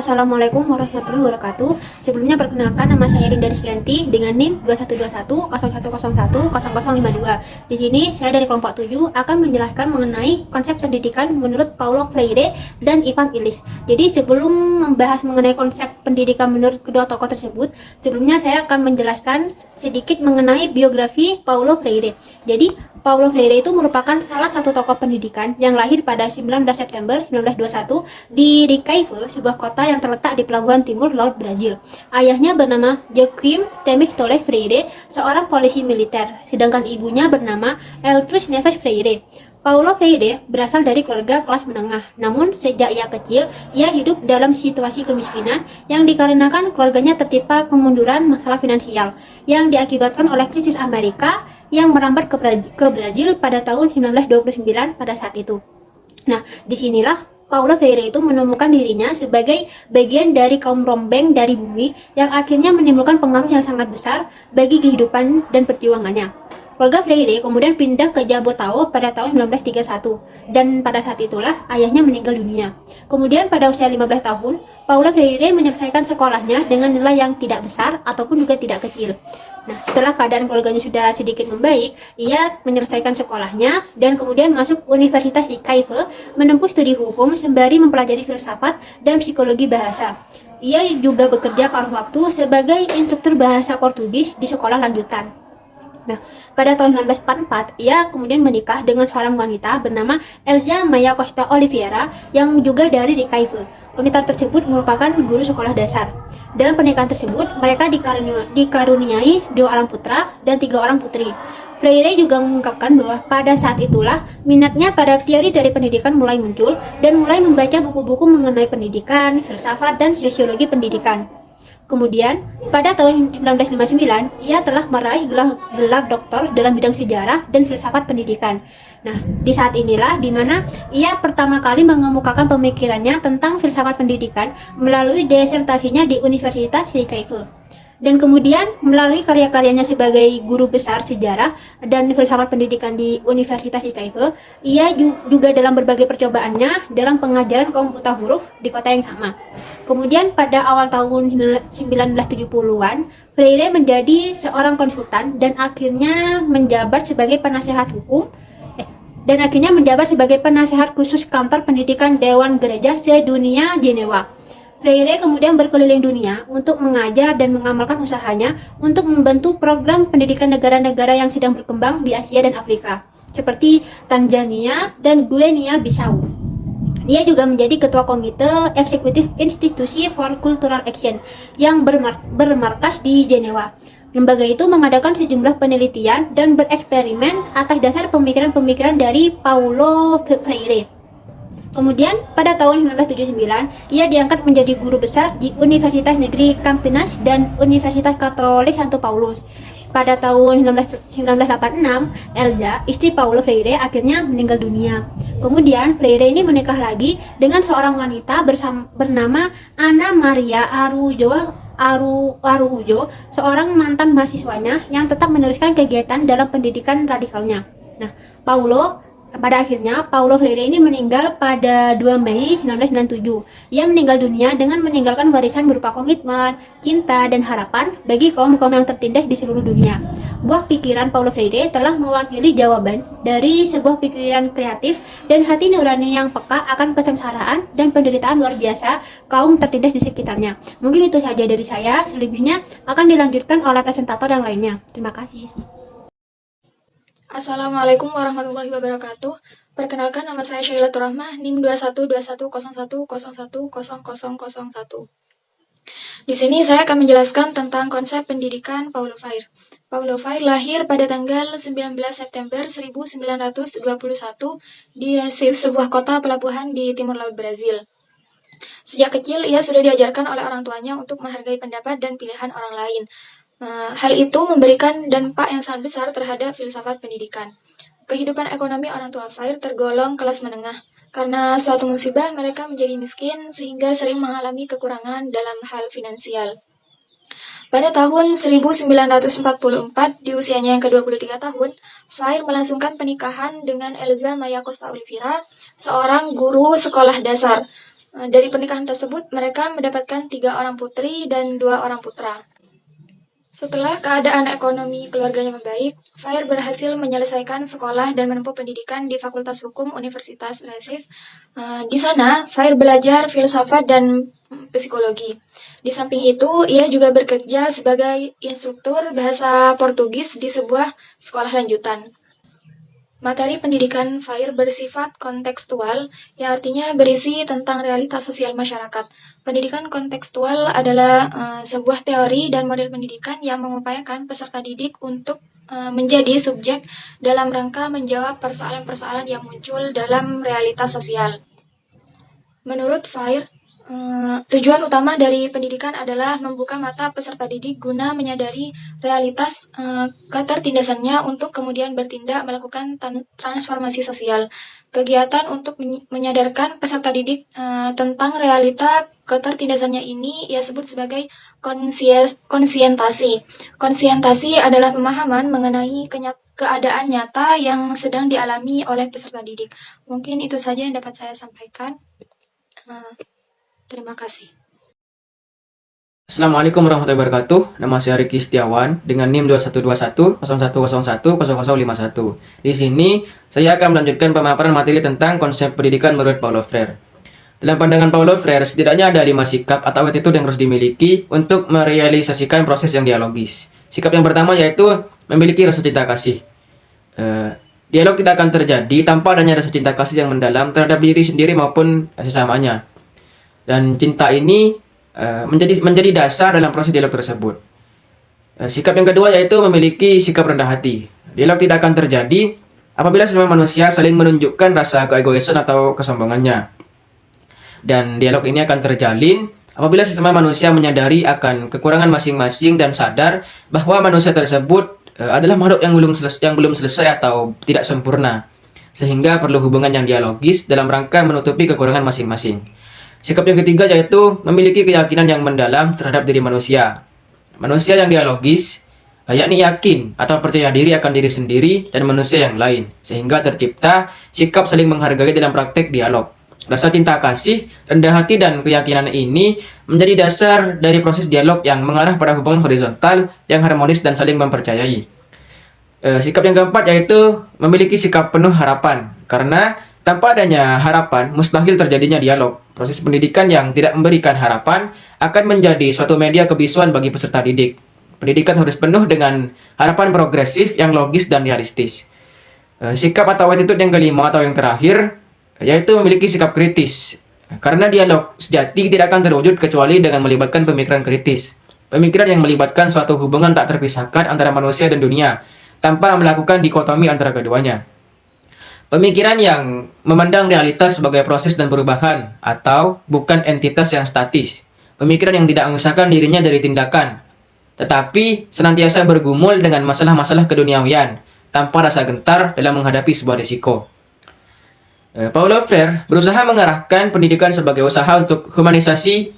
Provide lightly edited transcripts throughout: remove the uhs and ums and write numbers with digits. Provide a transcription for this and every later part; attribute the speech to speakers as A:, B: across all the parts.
A: Assalamualaikum warahmatullahi wabarakatuh. Sebelumnya perkenalkan, nama saya Dinda Rizkyanti dengan NIM 212101100052. Di sini saya dari kelompok 7 akan menjelaskan mengenai konsep pendidikan menurut Paulo Freire dan Ivan Illich. Jadi sebelum membahas mengenai konsep pendidikan menurut kedua tokoh tersebut, sebelumnya saya akan menjelaskan sedikit mengenai biografi Paulo Freire. Jadi Paulo Freire itu merupakan salah satu tokoh pendidikan yang lahir pada 19 September 1921 di Recife, sebuah kota yang terletak di pelabuhan timur laut Brazil. Ayahnya bernama Joaquim Temístocles Freire, seorang polisi militer, sedangkan ibunya bernama Eltruz Neves Freire. Paulo Freire berasal dari keluarga kelas menengah, namun sejak ia kecil, ia hidup dalam situasi kemiskinan yang dikarenakan keluarganya tertimpa kemunduran masalah finansial yang diakibatkan oleh krisis Amerika yang merambat ke Brazil pada tahun 1929 pada saat itu. Nah, disinilah Paulo Freire itu menemukan dirinya sebagai bagian dari kaum rombeng dari bumi yang akhirnya menimbulkan pengaruh yang sangat besar bagi kehidupan dan perjuangannya. Keluarga Freire kemudian pindah ke Jaboao pada tahun 1931 dan pada saat itulah ayahnya meninggal dunia. Kemudian pada usia 15 tahun, Paulo Freire menyelesaikan sekolahnya dengan nilai yang tidak besar ataupun juga tidak kecil. Nah, setelah keadaan keluarganya sudah sedikit membaik, ia menyelesaikan sekolahnya dan kemudian masuk Universitas Recife menempuh studi hukum sembari mempelajari filsafat dan psikologi bahasa. Ia juga bekerja paruh waktu sebagai instruktur bahasa Portugis di sekolah lanjutan. Nah, pada tahun 1944, ia kemudian menikah dengan seorang wanita bernama Elza Maya Costa Oliveira yang juga dari Recife. Wanita tersebut merupakan guru sekolah dasar. Dalam pernikahan tersebut, mereka dikaruniai 2 orang putra dan 3 orang putri. Freire juga mengungkapkan bahwa pada saat itulah minatnya pada teori dari pendidikan mulai muncul dan mulai membaca buku-buku mengenai pendidikan, filsafat, dan sosiologi pendidikan. Kemudian, pada tahun 1959, ia telah meraih gelar doktor dalam bidang sejarah dan filsafat pendidikan. Nah, di saat inilah di mana ia pertama kali mengemukakan pemikirannya tentang filsafat pendidikan melalui disertasinya di Universitas Recife. Dan kemudian melalui karya-karyanya sebagai guru besar sejarah dan filsafat pendidikan di Universitas Recife, ia juga dalam berbagai percobaannya dalam pengajaran kaum buta huruf di kota yang sama. Kemudian pada awal tahun 1970-an, Freire menjadi seorang konsultan dan akhirnya menjabat sebagai penasehat khusus kantor pendidikan Dewan Gereja Sedunia Jenewa. Freire kemudian berkeliling dunia untuk mengajar dan mengamalkan usahanya untuk membantu program pendidikan negara-negara yang sedang berkembang di Asia dan Afrika, seperti Tanzania dan Guinea-Bissau. Dia juga menjadi ketua komite eksekutif Institusi for Cultural Action yang bermarkas di Jenewa. Lembaga itu mengadakan sejumlah penelitian dan bereksperimen atas dasar pemikiran-pemikiran dari Paulo Freire. Kemudian pada tahun 1979, ia diangkat menjadi guru besar di Universitas Negeri Campinas dan Universitas Katolik Santo Paulus. Pada tahun 1986, Elza, istri Paulo Freire, akhirnya meninggal dunia. Kemudian Freire ini menikah lagi dengan seorang wanita bernama Ana Maria Araújo, seorang mantan mahasiswanya yang tetap meneruskan kegiatan dalam pendidikan radikalnya. Nah, pada akhirnya Paulo Freire ini meninggal pada 2 Mei 1997. Ia meninggal dunia dengan meninggalkan warisan berupa komitmen, cinta, dan harapan bagi kaum-kaum yang tertindas di seluruh dunia. Buah pikiran Paulo Freire telah mewakili jawaban dari sebuah pikiran kreatif dan hati nurani yang peka akan kesengsaraan dan penderitaan luar biasa kaum tertindas di sekitarnya. Mungkin itu saja dari saya, selebihnya akan dilanjutkan oleh presentator yang lainnya. Terima kasih.
B: Assalamualaikum warahmatullahi wabarakatuh. Perkenalkan, nama saya Syailatul Rahmah, NIM 212101100001. Di sini saya akan menjelaskan tentang konsep pendidikan Paulo Freire. Paulo Freire lahir pada tanggal 19 September 1921 di Recife, sebuah kota pelabuhan di timur laut Brazil. Sejak kecil, ia sudah diajarkan oleh orang tuanya untuk menghargai pendapat dan pilihan orang lain. Hal itu memberikan dampak yang sangat besar terhadap filsafat pendidikan. Kehidupan ekonomi orang tua Freire tergolong kelas menengah. Karena suatu musibah, mereka menjadi miskin sehingga sering mengalami kekurangan dalam hal finansial. Pada tahun 1944, di usianya yang ke-23 tahun, Freire melangsungkan pernikahan dengan Elza Maya Costa Oliveira, seorang guru sekolah dasar. Dari pernikahan tersebut, mereka mendapatkan 3 orang putri dan 2 orang putra. Setelah keadaan ekonomi keluarganya membaik, Fair berhasil menyelesaikan sekolah dan menempuh pendidikan di Fakultas Hukum Universitas Recife. Di sana, Fair belajar filsafat dan psikologi. Di samping itu, ia juga bekerja sebagai instruktur bahasa Portugis di sebuah sekolah lanjutan. Materi pendidikan Fair bersifat kontekstual, yang artinya berisi tentang realitas sosial masyarakat. Pendidikan kontekstual adalah sebuah teori dan model pendidikan yang mengupayakan peserta didik untuk menjadi subjek dalam rangka menjawab persoalan-persoalan yang muncul dalam realitas sosial. Menurut Fair, tujuan utama dari pendidikan adalah membuka mata peserta didik guna menyadari realitas ketertindasannya untuk kemudian bertindak melakukan transformasi sosial. Kegiatan untuk menyadarkan peserta didik tentang realita ketertindasannya ini ia sebut sebagai konsientasi. Konsientasi adalah pemahaman mengenai keadaan nyata yang sedang dialami oleh peserta didik. Mungkin itu saja yang dapat saya sampaikan. Terima kasih.
C: Assalamualaikum warahmatullahi wabarakatuh. Nama saya Riki Setiawan dengan NIM 2121 0101 0051. Di sini saya akan melanjutkan pemaparan materi tentang konsep pendidikan menurut Paulo Freire. Dalam pandangan Paulo Freire, setidaknya ada 5 sikap atau attitude yang harus dimiliki untuk merealisasikan proses yang dialogis. Sikap yang pertama yaitu memiliki rasa cinta kasih. Dialog tidak akan terjadi tanpa adanya rasa cinta kasih yang mendalam terhadap diri sendiri maupun sesamanya. Dan cinta ini menjadi dasar dalam proses dialog tersebut. Sikap yang kedua yaitu memiliki sikap rendah hati. Dialog tidak akan terjadi apabila semua manusia saling menunjukkan rasa keegoisan atau kesombongannya. Dan dialog ini akan terjalin apabila sesama manusia menyadari akan kekurangan masing-masing dan sadar bahwa manusia tersebut adalah makhluk yang belum selesai atau tidak sempurna, sehingga perlu hubungan yang dialogis dalam rangka menutupi kekurangan masing-masing. Sikap yang ketiga yaitu memiliki keyakinan yang mendalam terhadap diri manusia. Manusia yang dialogis, yakni yakin atau percaya diri akan diri sendiri dan manusia yang lain, sehingga tercipta sikap saling menghargai dalam praktek dialog. Rasa cinta kasih, rendah hati, dan keyakinan ini menjadi dasar dari proses dialog yang mengarah pada hubungan horizontal yang harmonis dan saling mempercayai. Sikap yang keempat yaitu memiliki sikap penuh harapan, karena tanpa adanya harapan, mustahil terjadinya dialog. Proses pendidikan yang tidak memberikan harapan akan menjadi suatu media kebisuan bagi peserta didik. Pendidikan harus penuh dengan harapan progresif yang logis dan realistis. Sikap atau attitude yang kelima atau yang terakhir, yaitu memiliki sikap kritis. Karena dialog sejati tidak akan terwujud kecuali dengan melibatkan pemikiran kritis. Pemikiran yang melibatkan suatu hubungan tak terpisahkan antara manusia dan dunia, tanpa melakukan dikotomi antara keduanya. Pemikiran yang memandang realitas sebagai proses dan perubahan, atau bukan entitas yang statis. Pemikiran yang tidak memisahkan dirinya dari tindakan, tetapi senantiasa bergumul dengan masalah-masalah keduniawian, tanpa rasa gentar dalam menghadapi sebuah risiko. Paulo Freire berusaha mengarahkan pendidikan sebagai usaha untuk humanisasi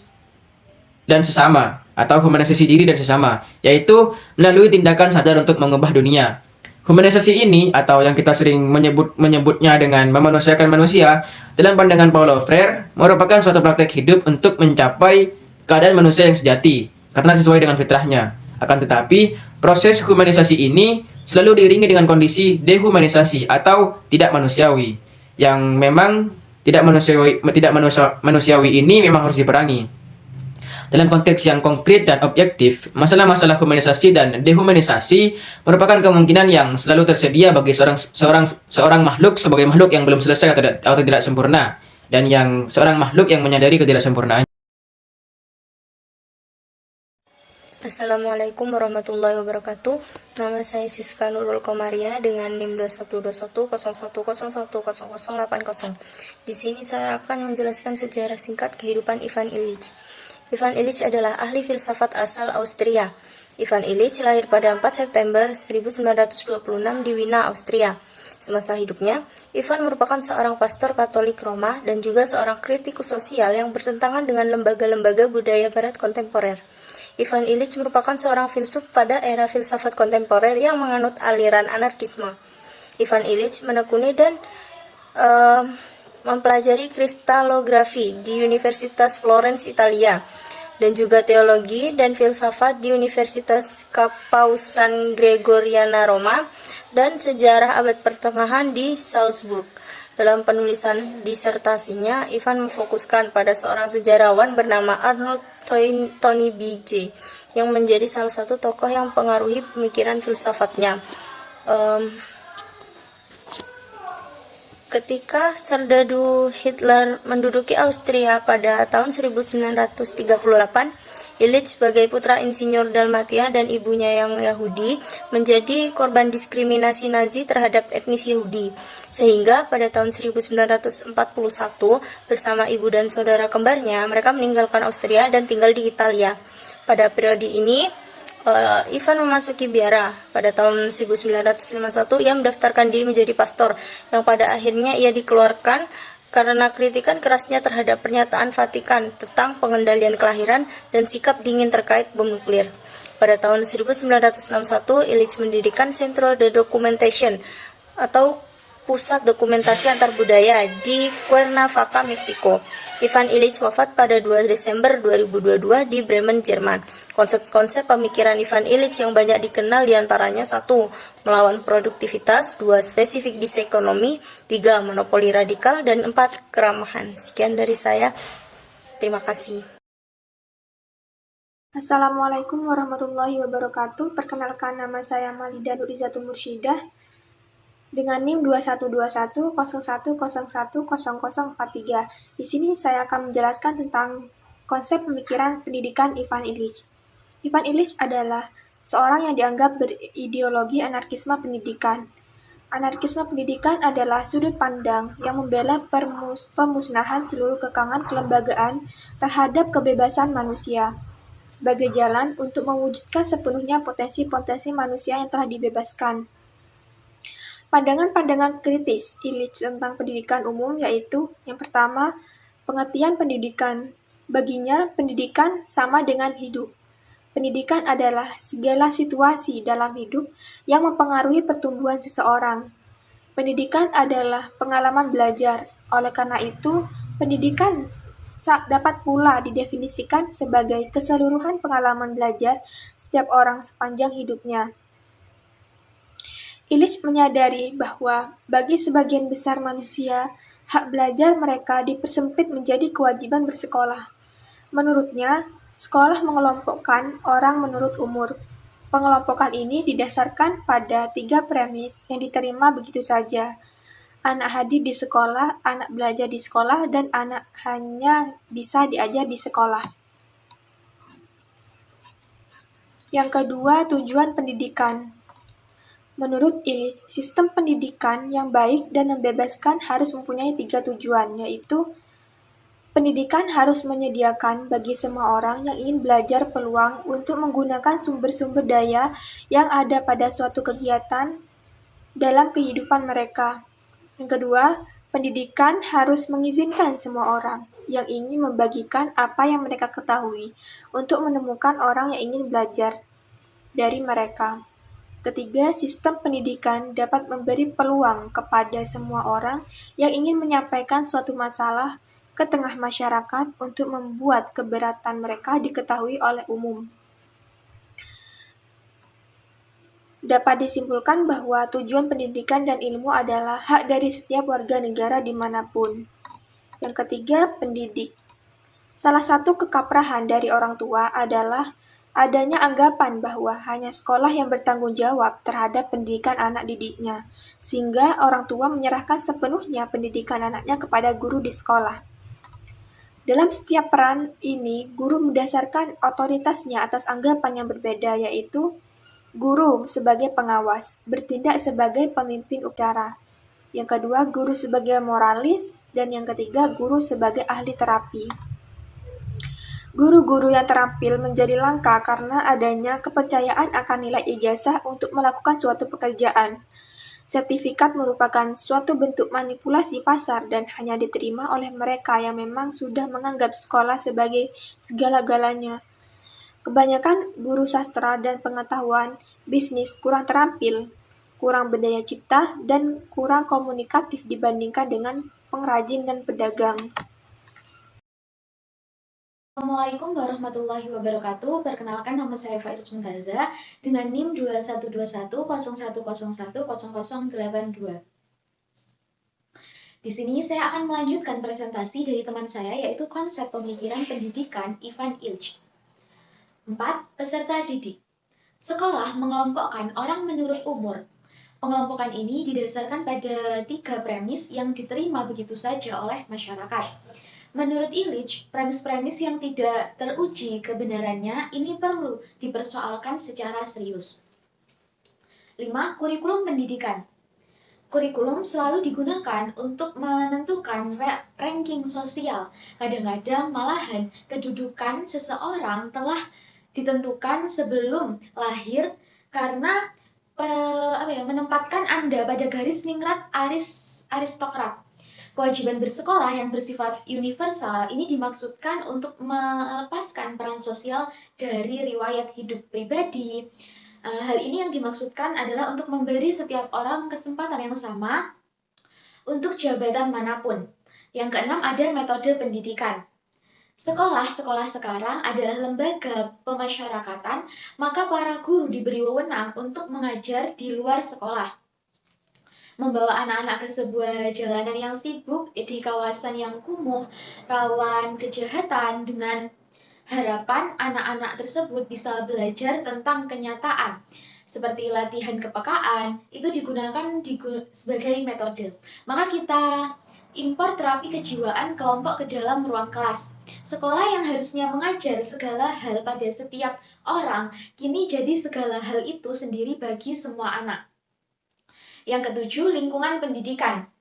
C: dan sesama, atau humanisasi diri dan sesama, yaitu melalui tindakan sadar untuk mengubah dunia. Humanisasi ini, atau yang kita sering menyebutnya dengan memanusiakan manusia, dalam pandangan Paulo Freire, merupakan suatu praktek hidup untuk mencapai keadaan manusia yang sejati, karena sesuai dengan fitrahnya. Akan tetapi, proses humanisasi ini selalu diiringi dengan kondisi dehumanisasi atau tidak manusiawi, yang memang tidak manusiawi ini memang harus diperangi. Dalam konteks yang konkret dan objektif, masalah-masalah humanisasi dan dehumanisasi merupakan kemungkinan yang selalu tersedia bagi seorang makhluk sebagai makhluk yang belum selesai atau tidak sempurna, dan yang seorang makhluk yang menyadari ketidaksempurnaannya.
D: Assalamualaikum warahmatullahi wabarakatuh. Nama saya Siska Nurul Komaria dengan NIM 2121 Di sini saya akan menjelaskan sejarah singkat kehidupan Ivan Illich. Ivan Illich adalah ahli filsafat asal Austria. Ivan Illich lahir pada 4 September 1926 di Wina, Austria. Semasa hidupnya, Ivan merupakan seorang pastor Katolik Roma dan juga seorang kritikus sosial yang bertentangan dengan lembaga-lembaga budaya barat kontemporer. Ivan Illich merupakan seorang filsuf pada era filsafat kontemporer yang menganut aliran anarkisme. Ivan Illich menekuni dan mempelajari kristalografi di Universitas Florence, Italia, dan juga teologi dan filsafat di Universitas Capausan Gregoriana Roma dan sejarah abad pertengahan di Salzburg. Dalam penulisan disertasinya, Ivan memfokuskan pada seorang sejarawan bernama Arnold Tony B.J. yang menjadi salah satu tokoh yang mempengaruhi pemikiran filsafatnya. Ketika Serdadu Hitler menduduki Austria pada tahun 1938, Illich sebagai putra insinyur Dalmatia dan ibunya yang Yahudi menjadi korban diskriminasi Nazi terhadap etnis Yahudi. Sehingga pada tahun 1941 bersama ibu dan saudara kembarnya mereka meninggalkan Austria dan tinggal di Italia. Pada periode ini Ivan memasuki biara. Pada tahun 1951 ia mendaftarkan diri menjadi pastor yang pada akhirnya ia dikeluarkan karena kritikan kerasnya terhadap pernyataan Vatikan tentang pengendalian kelahiran dan sikap dingin terkait bom nuklir. Pada tahun 1961, Illich mendirikan Centro de Documentation atau Pusat Dokumentasi Antarbudaya di Cuernavaca, Meksiko. Ivan Illich wafat pada 2 Desember 2022 di Bremen, Jerman. Konsep-konsep pemikiran Ivan Illich yang banyak dikenal diantaranya 1. Melawan produktivitas, 2. Spesifik disekonomi, 3. Monopoli radikal, dan 4. Keramahan. Sekian dari saya. Terima kasih.
E: Assalamualaikum warahmatullahi wabarakatuh. Perkenalkan, nama saya Malida Nurizatul Mursyidah dengan NIM 212101010043. Di sini saya akan menjelaskan tentang konsep pemikiran pendidikan Ivan Illich. Ivan Illich adalah seorang yang dianggap berideologi anarkisme pendidikan. Anarkisme pendidikan adalah sudut pandang yang membela pemusnahan seluruh kekangan kelembagaan terhadap kebebasan manusia sebagai jalan untuk mewujudkan sepenuhnya potensi-potensi manusia yang telah dibebaskan. Pandangan-pandangan kritis Illich tentang pendidikan umum yaitu, yang pertama, pengertian pendidikan. Baginya, pendidikan sama dengan hidup. Pendidikan adalah segala situasi dalam hidup yang mempengaruhi pertumbuhan seseorang. Pendidikan adalah pengalaman belajar. Oleh karena itu, pendidikan dapat pula didefinisikan sebagai keseluruhan pengalaman belajar setiap orang sepanjang hidupnya. Illich menyadari bahwa bagi sebagian besar manusia, hak belajar mereka dipersempit menjadi kewajiban bersekolah. Menurutnya, sekolah mengelompokkan orang menurut umur. Pengelompokan ini didasarkan pada 3 premis yang diterima begitu saja. Anak hadir di sekolah, anak belajar di sekolah, dan anak hanya bisa diajar di sekolah. Yang kedua, tujuan pendidikan. Menurut Illich, sistem pendidikan yang baik dan membebaskan harus mempunyai 3 tujuan, yaitu pendidikan harus menyediakan bagi semua orang yang ingin belajar peluang untuk menggunakan sumber-sumber daya yang ada pada suatu kegiatan dalam kehidupan mereka. Yang kedua, pendidikan harus mengizinkan semua orang yang ingin membagikan apa yang mereka ketahui untuk menemukan orang yang ingin belajar dari mereka. Ketiga, sistem pendidikan dapat memberi peluang kepada semua orang yang ingin menyampaikan suatu masalah ke tengah masyarakat untuk membuat keberatan mereka diketahui oleh umum. Dapat disimpulkan bahwa tujuan pendidikan dan ilmu adalah hak dari setiap warga negara dimanapun. Yang ketiga, pendidik. Salah satu kekaprahan dari orang tua adalah adanya anggapan bahwa hanya sekolah yang bertanggung jawab terhadap pendidikan anak didiknya, sehingga orang tua menyerahkan sepenuhnya pendidikan anaknya kepada guru di sekolah. Dalam setiap peran ini, guru mendasarkan otoritasnya atas anggapan yang berbeda, yaitu guru sebagai pengawas, bertindak sebagai pemimpin upacara. Yang kedua, guru sebagai moralis, dan yang ketiga, guru sebagai ahli terapi. Guru-guru yang terampil menjadi langka karena adanya kepercayaan akan nilai ijazah untuk melakukan suatu pekerjaan. Sertifikat merupakan suatu bentuk manipulasi pasar dan hanya diterima oleh mereka yang memang sudah menganggap sekolah sebagai segala-galanya. Kebanyakan guru sastra dan pengetahuan bisnis kurang terampil, kurang berdaya cipta, dan kurang komunikatif dibandingkan dengan pengrajin, dan pedagang.
F: Assalamualaikum warahmatullahi wabarakatuh. Perkenalkan, nama saya Faiz Muntaza dengan NIM 212101010082. Di sini saya akan melanjutkan presentasi dari teman saya, yaitu konsep pemikiran pendidikan Ivan Illich. 4. Peserta didik. Sekolah mengelompokkan orang menurut umur. Pengelompokan ini didasarkan pada 3 premis yang diterima begitu saja oleh masyarakat. Menurut Illich, premis-premis yang tidak teruji kebenarannya ini perlu dipersoalkan secara serius. 5. Kurikulum pendidikan. Kurikulum selalu digunakan untuk menentukan ranking sosial. Kadang-kadang malahan kedudukan seseorang telah ditentukan sebelum lahir karena menempatkan Anda pada garis ningrat aristokrat. Kewajiban bersekolah yang bersifat universal ini dimaksudkan untuk melepaskan peran sosial dari riwayat hidup pribadi. Hal ini yang dimaksudkan adalah untuk memberi setiap orang kesempatan yang sama untuk jabatan manapun. Yang keenam, ada metode pendidikan. Sekolah-sekolah sekarang adalah lembaga pemasyarakatan, maka para guru diberi wewenang untuk mengajar di luar sekolah. Membawa anak-anak ke sebuah jalanan yang sibuk di kawasan yang kumuh, rawan kejahatan, dengan harapan anak-anak tersebut bisa belajar tentang kenyataan. Seperti latihan kepekaan, itu digunakan sebagai metode. Maka kita impor terapi kejiwaan kelompok ke dalam ruang kelas. Sekolah yang harusnya mengajar segala hal pada setiap orang, kini jadi segala hal itu sendiri bagi semua anak. Yang ketujuh, lingkungan pendidikan.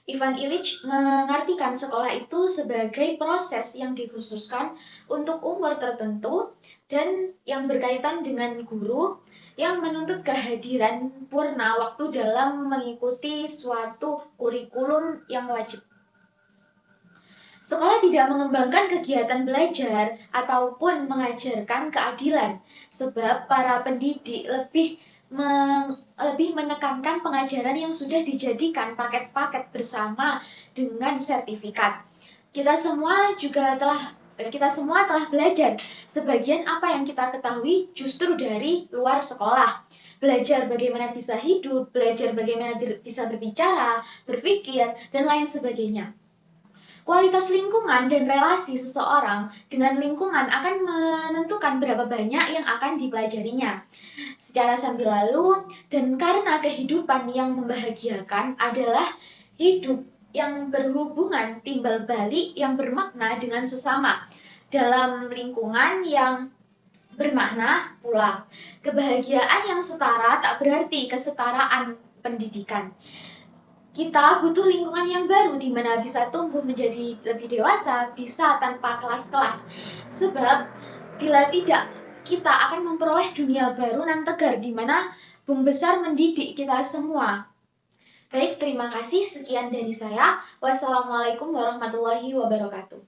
F: Ivan Illich mengartikan sekolah itu sebagai proses yang dikhususkan untuk umur tertentu dan yang berkaitan dengan guru yang menuntut kehadiran purna waktu dalam mengikuti suatu kurikulum yang wajib. Sekolah tidak mengembangkan kegiatan belajar ataupun mengajarkan keadilan, sebab para pendidik lebih menekankan pengajaran yang sudah dijadikan paket-paket bersama dengan sertifikat. Kita semua telah belajar sebagian apa yang kita ketahui justru dari luar sekolah. Belajar bagaimana bisa hidup, belajar bagaimana bisa berbicara, berpikir, dan lain sebagainya. Kualitas lingkungan dan relasi seseorang dengan lingkungan akan menentukan berapa banyak yang akan dipelajarinya secara sambil lalu, dan karena kehidupan yang membahagiakan adalah hidup yang berhubungan timbal balik yang bermakna dengan sesama dalam lingkungan yang bermakna pula. Kebahagiaan yang setara tak berarti kesetaraan pendidikan. Kita butuh lingkungan yang baru di mana bisa tumbuh menjadi lebih dewasa, bisa tanpa kelas-kelas. Sebab bila tidak, kita akan memperoleh dunia baru nan tegar di mana Bung Besar mendidik kita semua. Baik, terima kasih. Sekian dari saya. Wassalamualaikum warahmatullahi wabarakatuh.